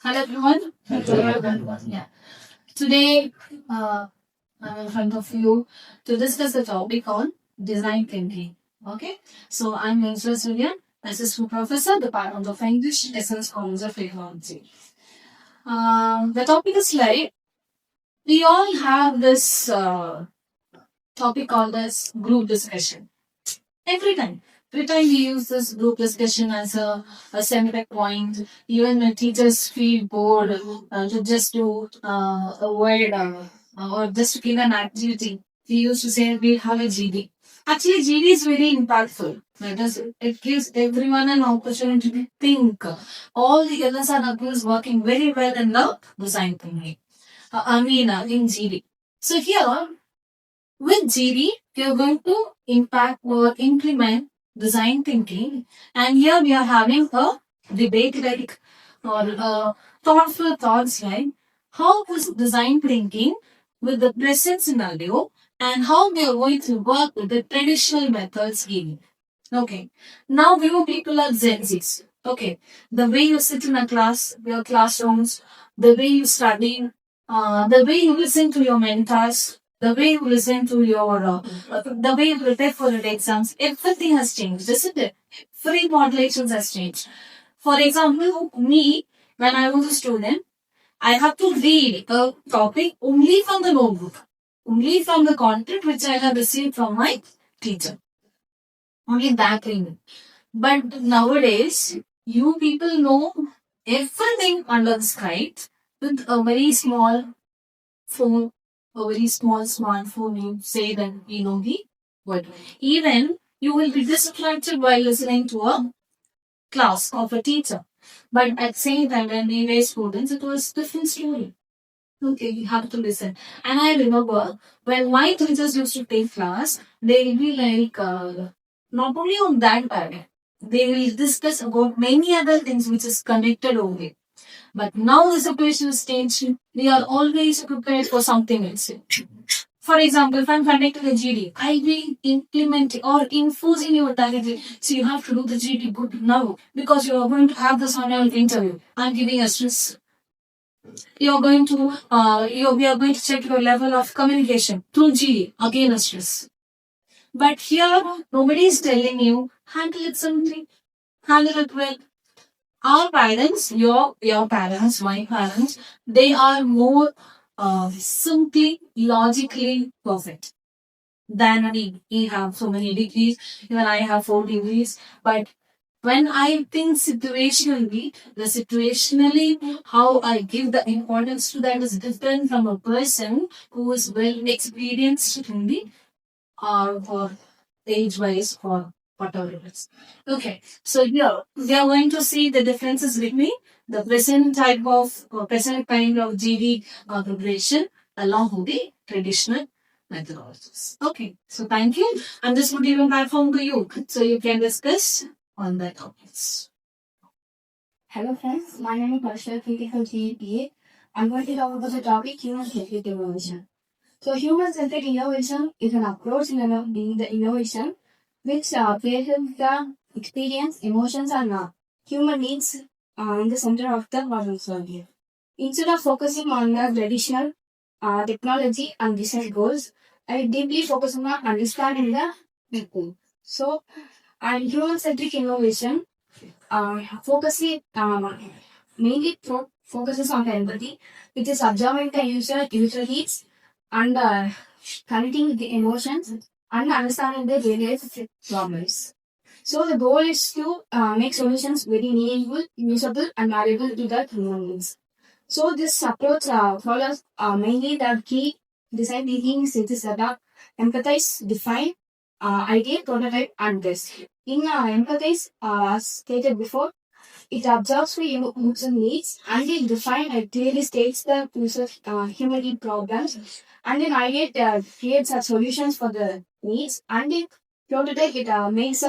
Hello everyone. Hello everyone. Yeah. Today, I'm in front of you to discuss the topic on design thinking. Okay. So I'm Winslow Julian, assistant professor, Department of English, Essence College of Technology. The topic is like we all have this topic called as group discussion. Every time. Every time we use this group discussion as a center point, even when teachers feel bored to just do a word or just to give an activity, we used to say we have a GD. Actually, GD is very impactful. It gives everyone an opportunity to think. All the others are apples working very well in the design thinking. In GD. So here, with GD, we are going to impact or implement design thinking. And here we are having a debate like or thoughtful thoughts like how is design thinking with the present scenario and how we are going to work with the traditional methods given. Okay. Now we know people are Gen Zs. Okay. The way you sit in a class, your classrooms, the way you study, the way you listen to your mentors, the way you listen to your, the way you prepare for your exams, everything has changed, isn't it? Free modulations has changed. For example, me, when I was a student, I have to read a topic only from the notebook, only from the content which I have received from my teacher. Only that thing. But nowadays, you people know everything under the sky with a very small phone, a very small smartphone. You say that you know the word. Even you will be distracted while listening to a class of a teacher. But at the same time, when we were students, it was different story. Okay, you have to listen. And I remember when my teachers used to take class, they will be like, not only on that part, they will discuss about many other things which is connected only. But now the situation is changed. We are always prepared for something else. For example, if I'm conducting a GD, I'll be implementing or enforcing your target. So you have to do the GD good now because you are going to have this annual interview. I'm giving a stress. We are going to check your level of communication through GD, again a stress. But here, nobody is telling you, handle it simply, handle it well. Our parents, your parents, my parents, they are more simply, logically perfect than we. We have so many degrees, even I have 4 degrees, but when I think situationally, how I give the importance to that is different from a person who is well experienced in the or age wise or whatever it is. Okay, so here we are going to see the differences between the present type of present kind of GD preparation along with the traditional methodologies. Okay, so thank you. I'm just giving a platform to you so you can discuss on the topics. Hello friends, my name is Harshal Preeti from CEPA. I'm going to talk about the topic human-centric innovation. So human-centric innovation is an approach in being the innovation which places the experience, emotions and human needs in the center of the problem solving. Instead of focusing on the traditional technology and business goals, I deeply focus on understanding the people. So, and human-centric innovation focusing mainly focuses on the empathy, which is observing the user needs and connecting the emotions and understanding the various problems. So the goal is to make solutions very meaningful, usable, and valuable to the human beings. So this approach follows mainly the key design thinking stages that are empathize, define, idea, prototype, and test. In empathize, as stated before, it observes the user needs and it defines and clearly states the user human need problems. And then ideate creates solutions for the needs and in prototype it makes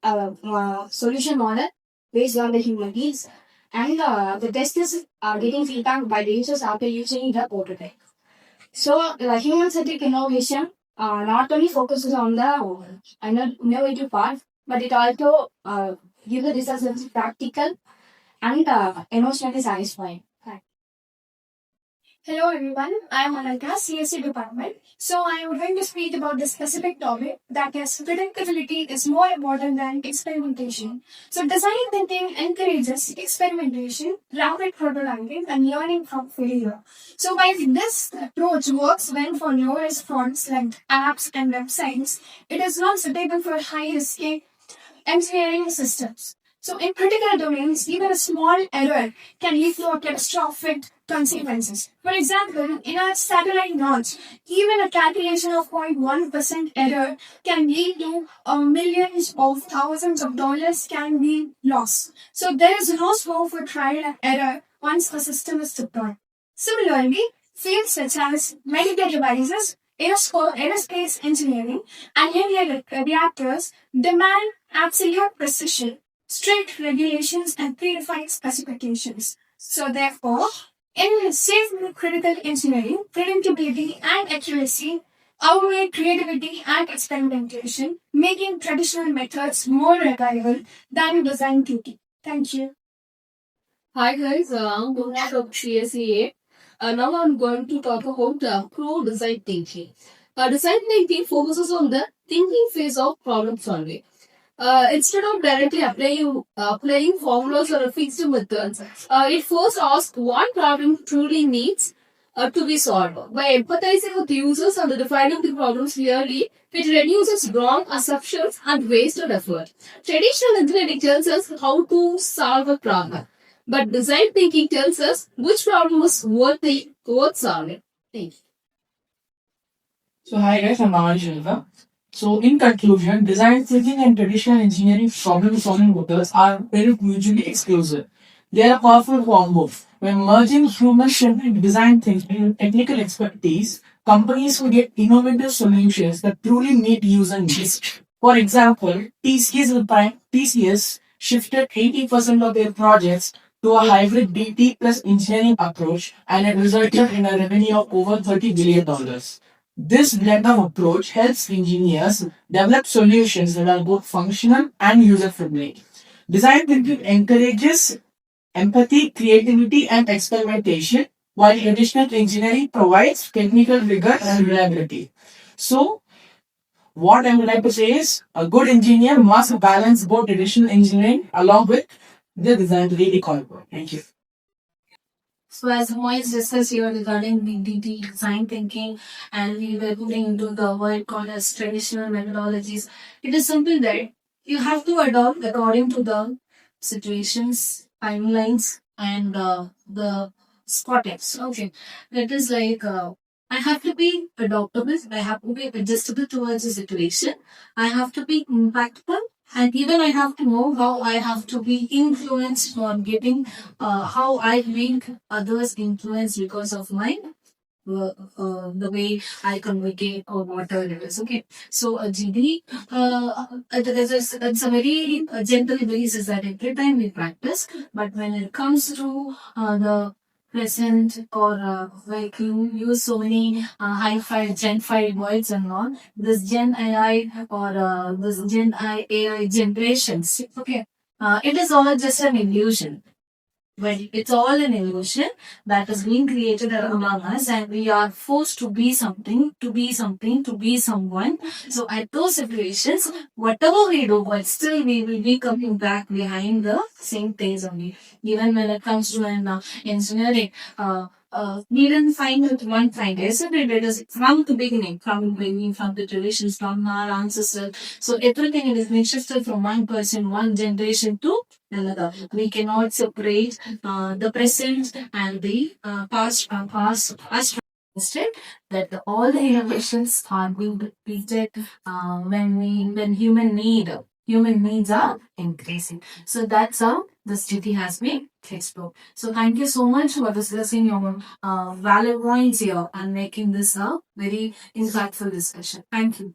a solution model based on the human needs. And the test is getting feedback by the users after using the prototype. So the human-centric innovation not only focuses on the innovative part, but it also gives the results as practical and emotionally satisfying. Hello everyone, I am Ananta, CSC department. So I am going to speak about the specific topic that is predictability is more important than experimentation. So design thinking encourages experimentation, rapid prototyping and learning from failure. So while this approach works well for low-risk fronts like apps and websites, it is not suitable for high-risk engineering systems. So in critical domains, even a small error can lead to a catastrophic consequences. For example, in a satellite launch, even a calculation of 0.1% error can lead to millions of thousands of dollars can be lost. So there is no scope for trial and error once the system is deployed. Similarly, fields such as medical devices, aerospace engineering, and nuclear reactors demand absolute precision, strict regulations, and predefined specifications. So, therefore, in safety critical engineering, predictability and accuracy outweigh creativity and experimentation, making traditional methods more reliable than design thinking. Thank you. Hi guys, I'm Bhuvna from CSEA. Now I'm going to talk about pro design thinking. Design thinking focuses on the thinking phase of problem solving. Instead of directly applying formulas or fixed methods, it first asks what problem truly needs to be solved. By empathizing with users and defining the problems clearly, it reduces wrong assumptions and wasted effort. Traditional engineering tells us how to solve a problem, but design thinking tells us which problem is worth solving. Thank you. So hi guys, I'm Aman Shilva. So in conclusion, design thinking and traditional engineering problem solving methods are very mutually exclusive. They are a powerful combo. When merging human-centric design thinking with technical expertise, companies will get innovative solutions that truly meet user needs. For example, TCS shifted 80% of their projects to a hybrid DT plus engineering approach, and it resulted in a revenue of over $30 billion. This blend of approach helps engineers develop solutions that are both functional and user friendly. Design thinking encourages empathy, creativity, and experimentation, while traditional engineering provides technical rigor and reliability. So, what I would like to say is a good engineer must balance both traditional engineering along with the design thinking concept. Thank you. So as Moise discussed here regarding BDT design thinking, and we were putting into the word called as traditional methodologies, it is simple that you have to adopt according to the situations, timelines, and the context. Okay, that is like I have to be adaptable. I have to be adjustable towards the situation. I have to be impactful. And even I have to know how I have to be influenced for getting how I make others influence because of my the way I communicate or whatever it is. Okay, so GD, it's a very gentle basis that every time we practice, but when it comes to the present or like you use so many high-fi Gen 5 words and all, this Gen AI or this Gen AI generations, okay, it is all just an illusion. Well, it's all an illusion that is being created among us, and we are forced to be something, to be something, to be someone. So, at those situations, whatever we do, but still we will be coming back behind the same things only. Even when it comes to an engineering, we didn't find it one find, isn't it? It is from the beginning, from the traditions, from our ancestors. So, everything it is being shifted from one person, one generation to another. We cannot separate the present and the past. Instead, that all the innovations are being repeated when human needs are increasing. So that's how this duty has been explored. So thank you so much for discussing your valid points here and making this a very insightful discussion. Thank you.